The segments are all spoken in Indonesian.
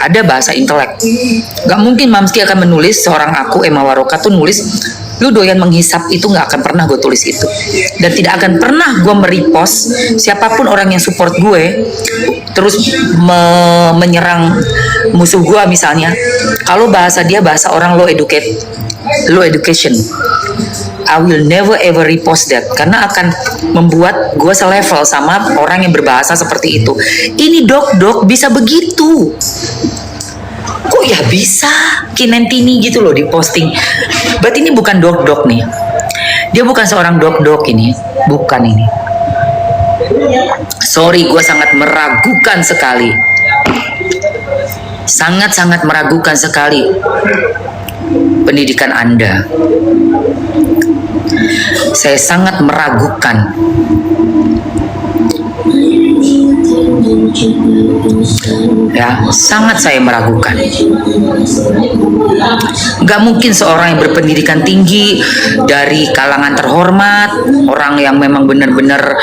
ada bahasa intelek. Gak mungkin Mamski akan menulis, seorang aku Emma Waroka tuh nulis lu doyan menghisap, itu nggak akan pernah gue tulis itu, dan tidak akan pernah gue merepost siapapun orang yang support gue terus menyerang musuh gue misalnya, kalau bahasa dia bahasa orang low education. I will never ever repost that, karena akan membuat gue selevel sama orang yang berbahasa seperti itu. Ini dok bisa begitu, kok ya bisa Kinentini gitu loh diposting. Berarti ini bukan dok nih, dia bukan seorang dok ini, bukan ini. Sorry, gue sangat meragukan sekali, sangat meragukan sekali pendidikan Anda. Saya sangat meragukan. Ya, sangat saya meragukan. Gak mungkin seorang yang berpendidikan tinggi dari kalangan terhormat, orang yang memang benar-benar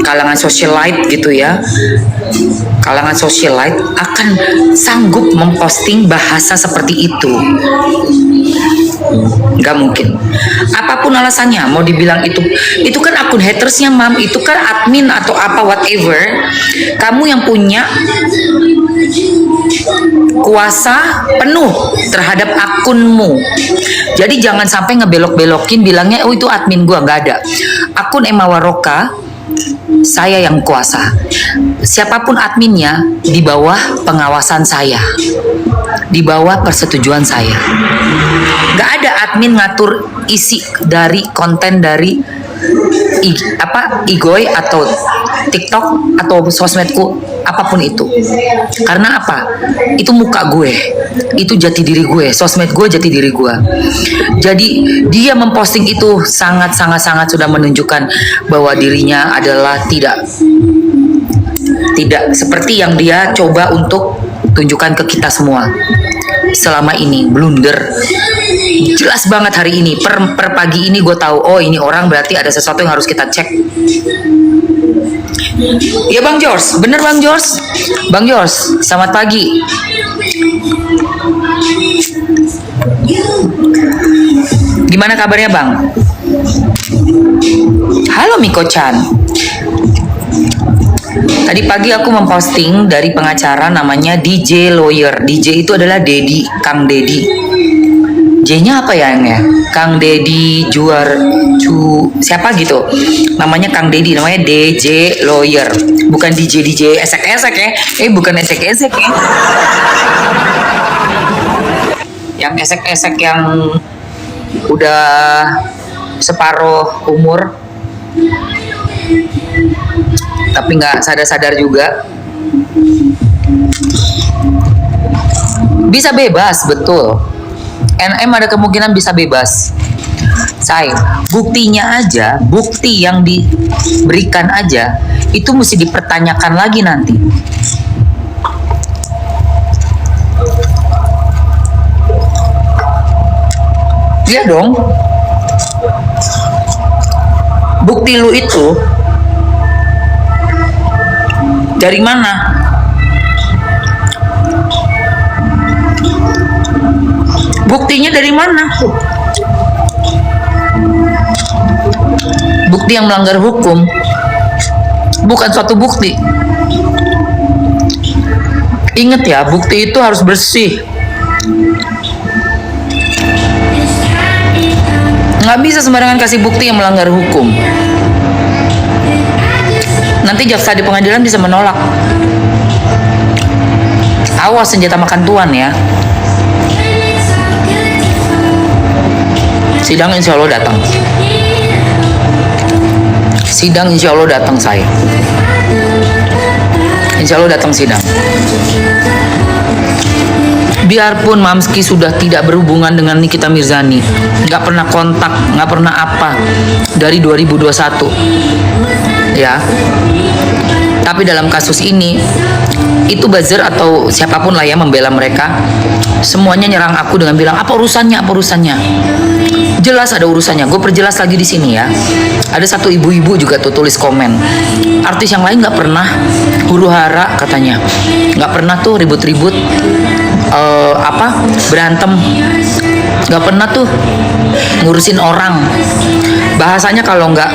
kalangan socialite gitu ya, kalangan socialite akan sanggup memposting bahasa seperti itu. Gak mungkin. Apapun alasannya, mau dibilang itu kan akun hatersnya Mam, itu kan admin atau apa whatever. Kamu yang punya kuasa penuh terhadap akunmu. Jadi jangan sampai ngebelok-belokin bilangnya oh itu admin gua, nggak ada. Akun Emma Waroka saya yang kuasa. Siapapun adminnya di bawah pengawasan saya, di bawah persetujuan saya. Gak ada admin ngatur isi dari konten dari Igoy atau TikTok atau sosmedku, apapun itu. Karena apa? Itu muka gue, itu jati diri gue, sosmed gue jati diri gue. Jadi dia memposting itu sangat sudah menunjukkan bahwa dirinya adalah tidak seperti yang dia coba untuk tunjukkan ke kita semua selama ini. Blunder jelas banget hari ini, per pagi ini gue tahu, oh ini orang berarti ada sesuatu yang harus kita cek. Ya Bang George, bener Bang George. Bang George, selamat pagi. Gimana kabarnya Bang? Halo Miko-chan. Tadi pagi aku memposting dari pengacara namanya DJ Lawyer. DJ itu adalah Dedi, Kang Dedi. J-nya apa ya? Kang Dedi siapa gitu. Namanya Kang Dedi, namanya DJ Lawyer. Bukan DJ esek-esek ya. Bukan esek-esek ya. Yang esek-esek yang udah separuh umur tapi nggak sadar juga. Bisa bebas, betul. NM ada kemungkinan bisa bebas. Buktinya aja, bukti yang diberikan aja itu mesti dipertanyakan lagi nanti. Iya dong. Bukti lu itu dari mana? Buktinya dari mana? Bukti yang melanggar hukum bukan suatu bukti. Ingat ya, bukti itu harus bersih. Nggak bisa sembarangan kasih bukti yang melanggar hukum. Nanti jaksa di pengadilan bisa menolak. Awas senjata makan tuan ya. Sidang insya Allah datang. Sidang insya Allah datang saya. Insya Allah datang sidang. Biarpun Mamski sudah tidak berhubungan dengan Nikita Mirzani, nggak pernah kontak, nggak pernah apa dari 2021, ya. Tapi dalam kasus ini, itu buzzer atau siapapun lah ya membela mereka, semuanya nyerang aku dengan bilang apa urusannya. Jelas ada urusannya. Gue perjelas lagi di sini ya. Ada satu ibu-ibu juga tuh tulis komen. Artis yang lain nggak pernah huru hara katanya, nggak pernah tuh ribut-ribut, berantem, nggak pernah tuh ngurusin orang. Bahasanya kalau nggak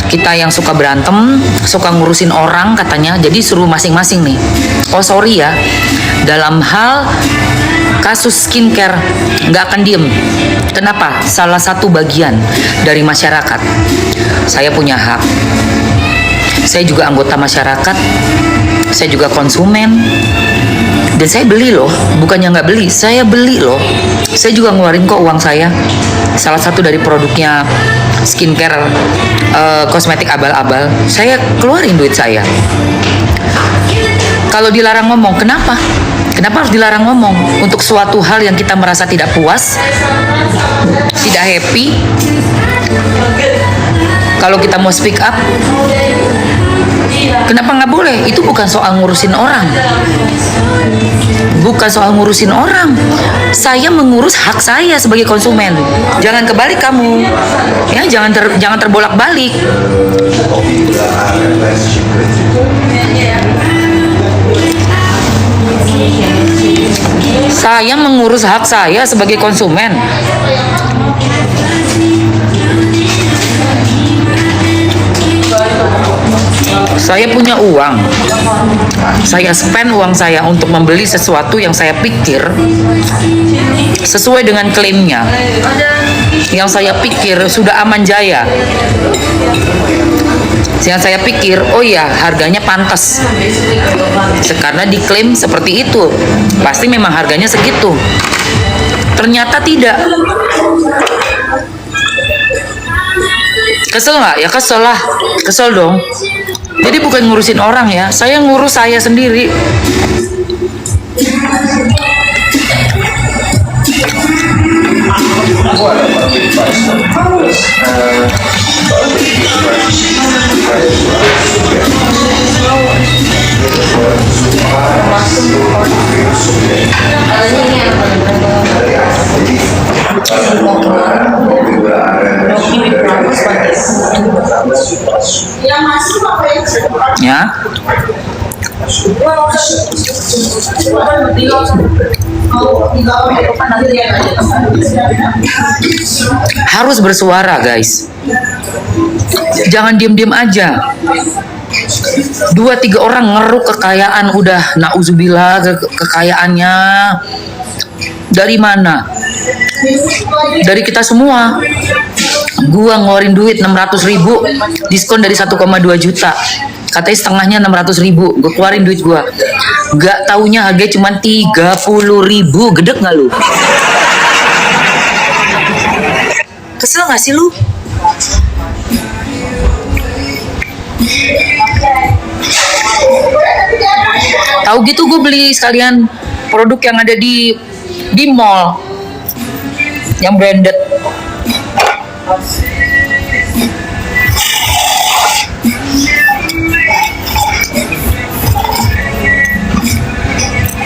kita yang suka berantem, suka ngurusin orang katanya. Jadi suruh masing-masing nih. Oh sorry ya, dalam hal kasus skincare nggak akan diem. Kenapa? Salah satu bagian dari masyarakat. Saya punya hak. Saya juga anggota masyarakat. Saya juga konsumen. Dan saya beli loh, bukannya nggak beli, saya beli loh. Saya juga ngeluarin kok uang saya. Salah satu dari produknya skincare, kosmetik abal-abal, saya keluarin duit saya. Kalau dilarang ngomong, kenapa? Kenapa harus dilarang ngomong? Untuk suatu hal yang kita merasa tidak puas, tidak happy. Kalau kita mau speak up, kenapa nggak boleh? Itu bukan soal ngurusin orang. Bukan soal ngurusin orang. Saya mengurus hak saya sebagai konsumen. Jangan kebalik kamu. Ya, jangan terbolak-balik. Saya mengurus hak saya sebagai konsumen. Saya punya uang, saya spend uang saya untuk membeli sesuatu yang saya pikir sesuai dengan klaimnya, yang saya pikir sudah aman jaya, yang saya pikir oh ya harganya pantas, karena diklaim seperti itu, pasti memang harganya segitu. Ternyata tidak. Kesel nggak? Ya kesel lah, kesel dong. Jadi bukan ngurusin orang ya, saya ngurus saya sendiri. Ya. Harus bersuara, guys. Jangan diem-diem aja. 2-3 orang ngeruk kekayaan udah nauzubillah kekayaannya. Dari mana? Dari kita semua. Gua ngeluarin duit 600.000, diskon dari 1,2 juta. Katanya setengahnya 600.000, gue keluarin duit gue. Gak taunya harganya cuma 30.000, gedek gak lu? Kesel gak sih lu? Tahu gitu gue beli sekalian produk yang ada di mall, yang branded.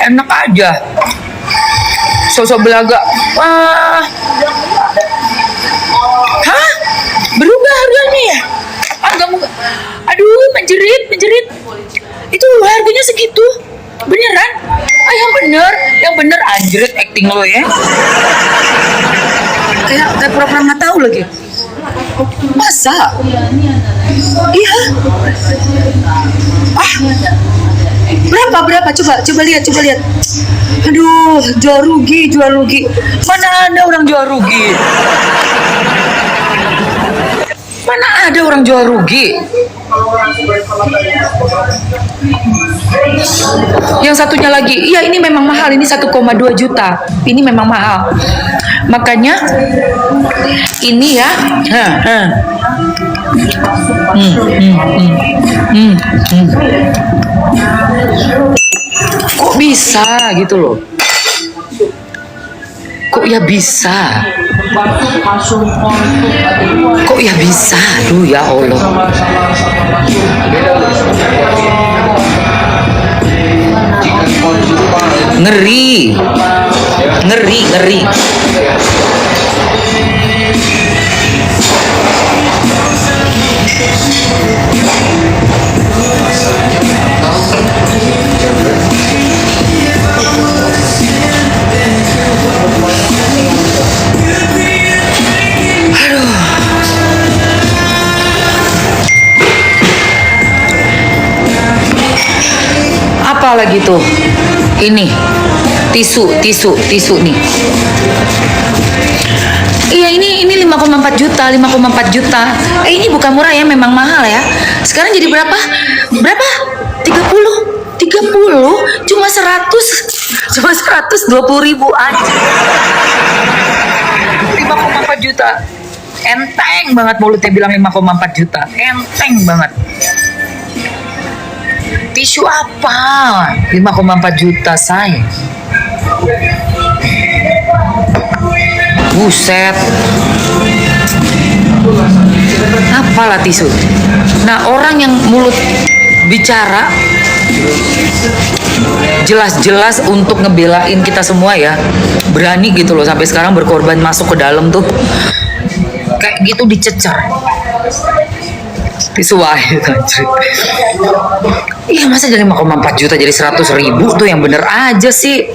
Enak aja, sosok belaga. Wah, hah? Berubah harganya ya? Aduh, menjerit. Itu harganya segitu, beneran? Ah, yang bener anjrit acting lo ya. Kayak pura-pura nggak tahu lagi. Masa? Iya. Ah. Berapa? Coba lihat. Aduh, jual rugi. Mana ada orang jual rugi? Mana ada orang jual rugi? Yang satunya lagi, iya ini memang mahal, ini 1,2 juta. Ini memang mahal. Makanya ini ya. Kok bisa gitu loh? Kok ya bisa? Aduh ya Allah. Ngeri. Apa lagi tuh? Ini tisu nih. Iya, ini 5,4 juta, 5,4 juta. Ini bukan murah ya, memang mahal ya. Sekarang jadi berapa? Berapa? 30 cuma 120 ribu aja. 5,4 juta. Enteng banget mulutnya bilang 5,4 juta. Enteng banget. Tisu apa? 5,4 juta, say. Buset. Apalah tisu. Nah, orang yang mulut bicara jelas-jelas untuk ngebelain kita semua ya, berani gitu loh, sampai sekarang berkorban masuk ke dalam tuh kayak gitu dicecer disuahin anjir. Iya, masa dari 5,4 juta jadi 100 ribu tuh yang bener aja sih.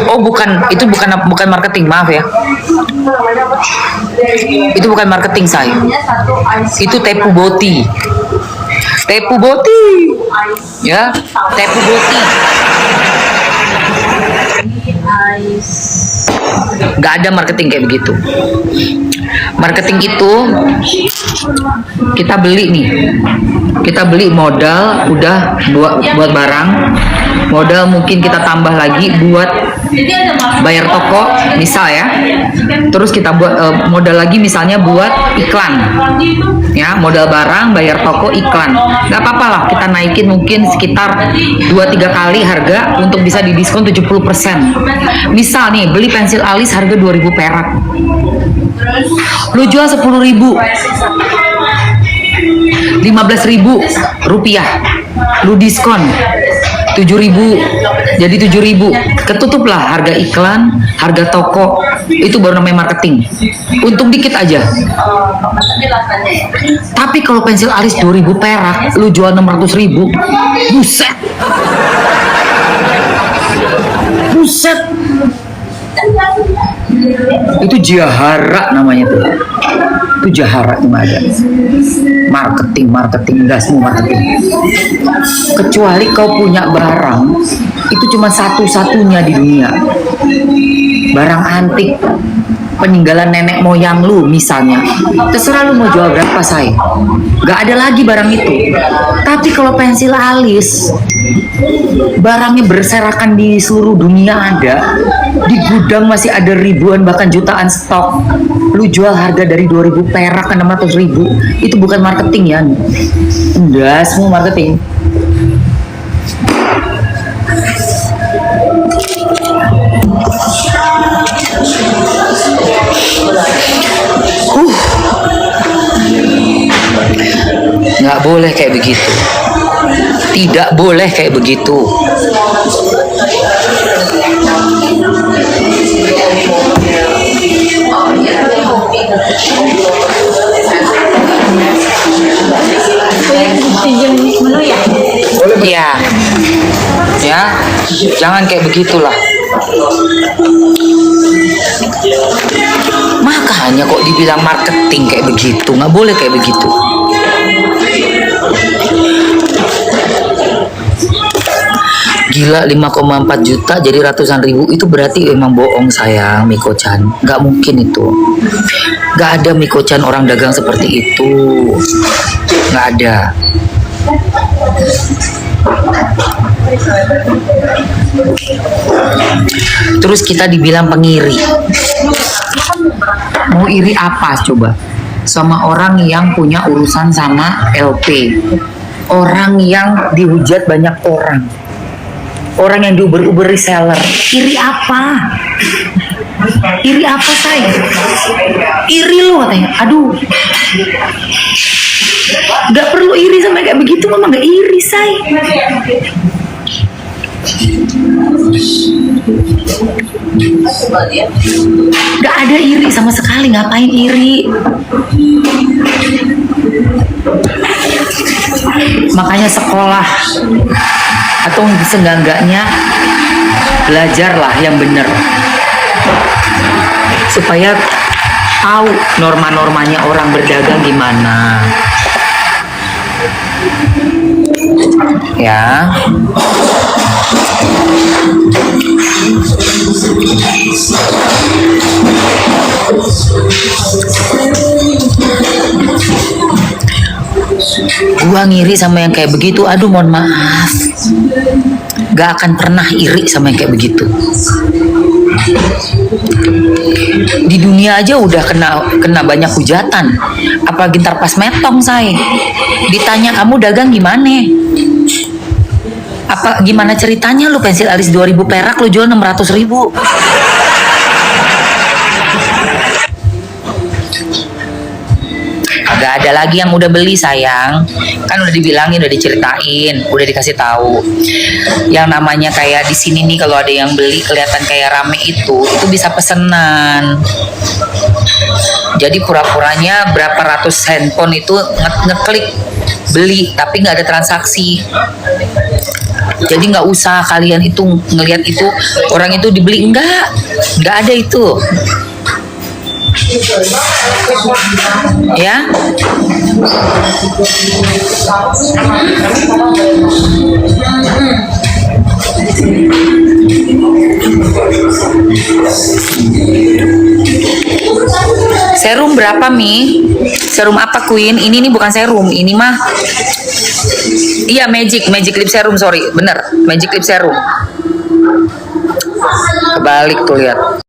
Oh bukan, itu bukan marketing, maaf ya. Itu bukan marketing saya. Itu tepu boti. Ya, tepu boti. Gak ada marketing kayak begitu. Marketing itu kita beli modal udah buat barang, modal mungkin kita tambah lagi buat bayar toko misal ya, terus kita buat modal lagi misalnya buat iklan ya, modal barang bayar toko iklan, nggak apa-apa lah kita naikin mungkin sekitar 2-3 kali harga untuk bisa didiskon 70%. Misal nih beli pensil alis harga 2.000 perak, lu jual 10.000, 15.000 rupiah, lu diskon 7.000, jadi 7.000, ketutuplah harga iklan, harga toko. Itu baru namanya marketing. Untung dikit aja. Tapi kalau pensil alis 2.000 perak, lu jual 600.000, buset. Itu jahara namanya tuh. Itu jahara cuma ada. Marketing, enggak semua marketing. Kecuali kau punya barang, itu cuma satu-satunya di dunia. Barang antik, peninggalan nenek moyang lu misalnya, terserah lu mau jual berapa, say. Gak ada lagi barang itu. Tapi kalau pensil alis, barangnya berserakan di seluruh dunia ada, di gudang masih ada ribuan bahkan jutaan stok, lu jual harga dari 2.000 perak ke 600.000, itu bukan marketing ya. Enggak semua marketing. Nggak boleh kayak begitu. Tidak boleh kayak begitu. Ya, jangan kayak begitulah. Makanya kok dibilang marketing kayak begitu, nggak boleh kayak begitu. Gila, 5,4 juta jadi ratusan ribu, itu berarti emang bohong sayang, Miko-chan. Nggak mungkin itu. Nggak ada Miko-chan orang dagang seperti itu. Nggak ada. Terus kita dibilang pengiri. Mau iri apa coba? Sama orang yang punya urusan sama LP. Orang yang dihujat banyak orang. Orang yang diuber-uber reseller. Iri apa? Iri apa, say? Iri lo katanya. Aduh. Gak perlu iri sama kayak begitu, mama gak iri, say. Gak ada iri sama sekali, ngapain iri? Makanya sekolah atau seenggak-enggaknya belajarlah yang benar supaya tahu norma-normanya orang berdagang gimana. Ya. Gua ngiri sama yang kayak begitu. Aduh, mohon maaf. Gak akan pernah iri sama yang kayak begitu. Di dunia aja udah kena banyak hujatan, apalagi ntar pas metong say ditanya, kamu dagang gimana, apa gimana ceritanya, lu pensil alis 2.000 perak lu jual 600.000. Gak ada lagi yang udah beli sayang, kan udah dibilangin, udah diceritain, udah dikasih tahu. Yang namanya kayak di sini nih, kalau ada yang beli kelihatan kayak rame itu bisa pesenan. Jadi pura-puranya berapa ratus handphone itu ngeklik beli, tapi nggak ada transaksi. Jadi nggak usah kalian itu ngelihat itu orang itu dibeli, nggak ada itu. Ya. Serum berapa Mi? Serum apa Queen? Ini nih bukan serum, ini mah iya Magic Lip Serum, sorry, bener Magic Lip Serum. Kebalik tuh lihat.